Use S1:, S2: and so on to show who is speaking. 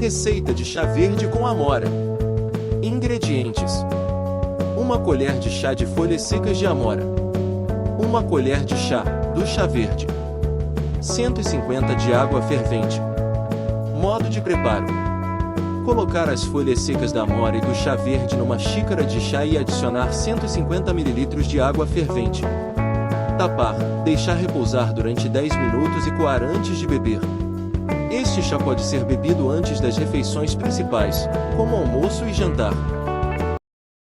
S1: Receita de chá verde com amora. Ingredientes: 1 colher de chá de folhas secas de amora, 1 colher de chá do chá verde, 150 de água fervente. Modo de preparo: colocar as folhas secas da amora e do chá verde numa xícara de chá e adicionar 150 ml de água fervente. Tapar, deixar repousar durante 10 minutos e coar antes de beber. Este chá pode ser bebido antes das refeições principais, como almoço e jantar.